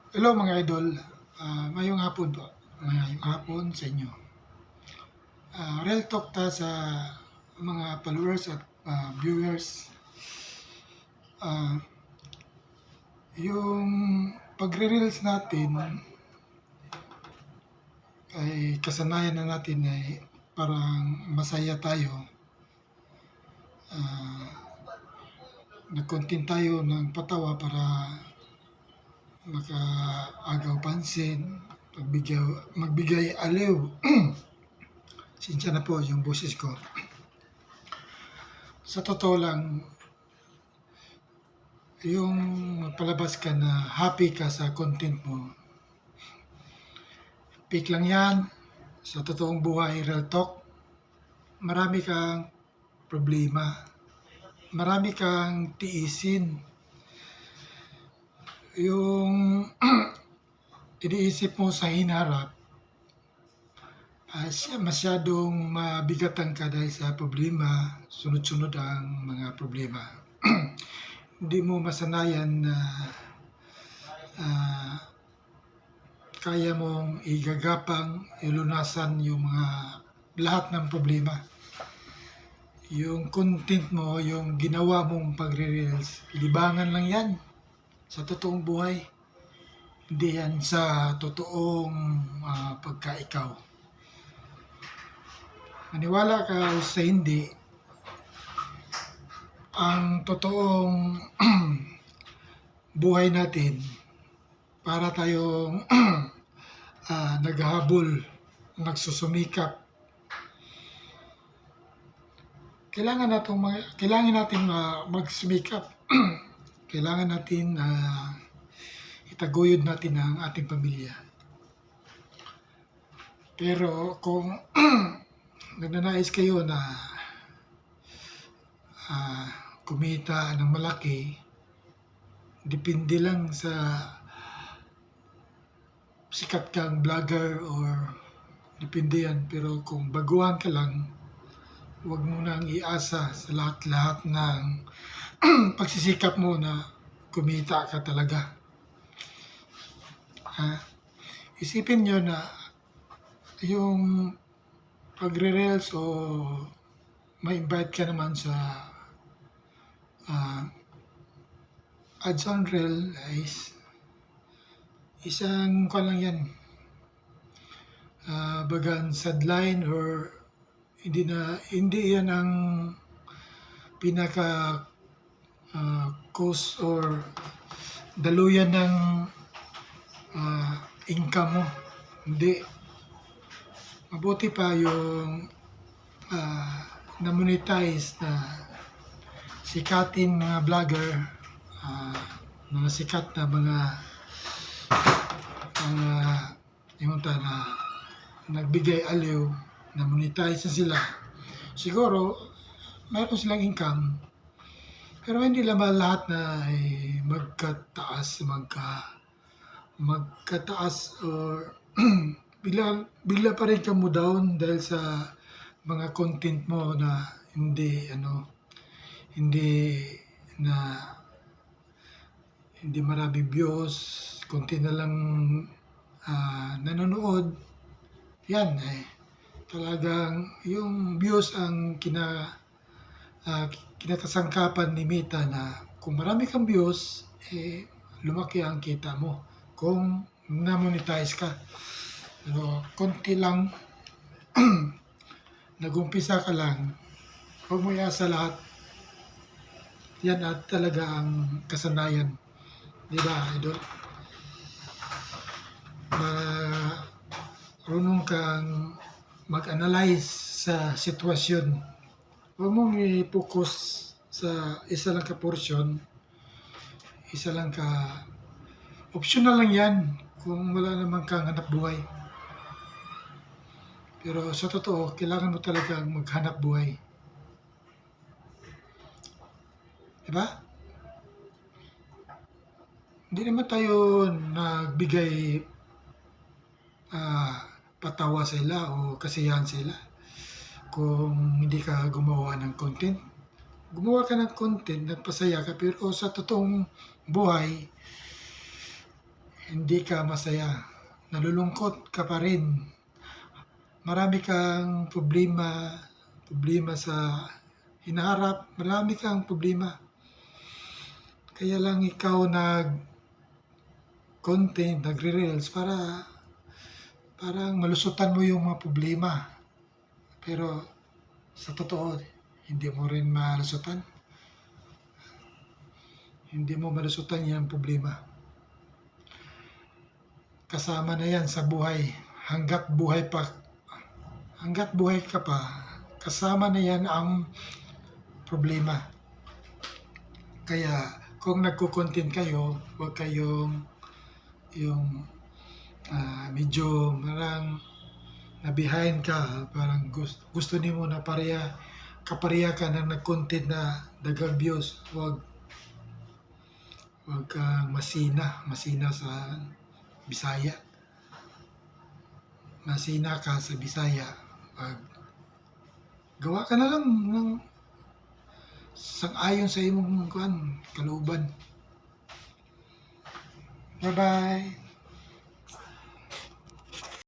Hello mga idol, mayong hapon po. Mayong hapon sa inyo. Real talk ta sa mga followers at viewers. Ah, yung pagre-reels natin ay kasanayan na natin ay parang masaya tayo. Nag-content tayo ng patawa para makaagaw pansin, magbigay aliw. Sinsya na po yung boses ko. Sa totoo lang, yung magpalabas ka na happy ka sa content mo, fake lang yan. Sa totoong buhay, real talk, marami kang problema. Marami kang tiisin. Yung iniisip mo sa hinarap, masyadong mabigatan ka dahil sa problema, sunod-sunod ang mga problema. Hindi mo masanayan na kaya mong igagapang, ilunasan yung mga lahat ng problema. Yung content mo, yung ginawa mong pagre-reels, libangan lang yan sa totoong buhay. Hindi yan sa totoong pagkaikaw. Maniwala ka o sa hindi, ang totoong buhay natin, para tayong naghahabol, nagsusumikap. Kailangan natin magsumikap. Kailangan natin itaguyod natin ang ating pamilya. Pero kung nagnanais kayo na kumita ng malaki, depende lang sa sikat kang vlogger or depende yan. Pero kung baguhan ka lang, huwag mo nang iasa sa lahat-lahat ng pagsisikap mo na kumita ka talaga. Isipin nyo na yung pagre-reels o ma-invite ka naman sa ads on reel is isang lang yan, bagan sideline or hindi yan ang pinaka cost or daluyan ng income mo. Hindi. Mabuti pa yung na-monetize na sikatin mga vlogger, mga sikat na mga yung na nagbigay aliw, na monetize na sila. Siguro, mayroon silang income, pero hindi naman lahat na ay magkataas or bigla pa rin ka mo down dahil sa mga content mo na hindi maraming views, konti na lang nanonood. Yan talagang yung views ang kinatasangkapan ni Meta, na kung marami kang views, lumaki ang kita mo kung na-monetize ka. Pero konti lang, nag-umpisa ka lang, huwag mo iasa lahat. Yan at talaga ang kasanayan. Diba, idol? Marunong kang mag-analyze sa sitwasyon. Huwag mong i-focus sa isa lang ka portion, isa lang ka optional lang yan kung wala namang kang hanap buhay. Pero sa totoo, kailangan mo talagang maghanap buhay. Diba? Hindi naman tayo nagbigay patawa sa ila o kasiyahan sa ila kung hindi ka gumawa ng content. Gumawa ka ng content, nagpasaya ka, pero sa totoong buhay, hindi ka masaya, nalulungkot ka pa rin, marami kang problema sa hinaharap, marami kang problema. Kaya lang ikaw nag-content, nagre-reels para parang malusutan mo yung mga problema. Pero sa totoo, hindi mo rin malusutan. Hindi mo malusutan yung problema. Kasama na yan sa buhay. Hanggat buhay ka pa, kasama na yan ang problema. Kaya kung nagko-content kayo, huwag kayong yung medyo parang na behind ka, parang gusto nimo na kapareha ka na nag-content na dagang views. Huwag kang masina sa Bisaya. Masina ka sa Bisaya. Wag, gawa ka na lang ng sang-ayon sa imong kalooban. Bye-bye.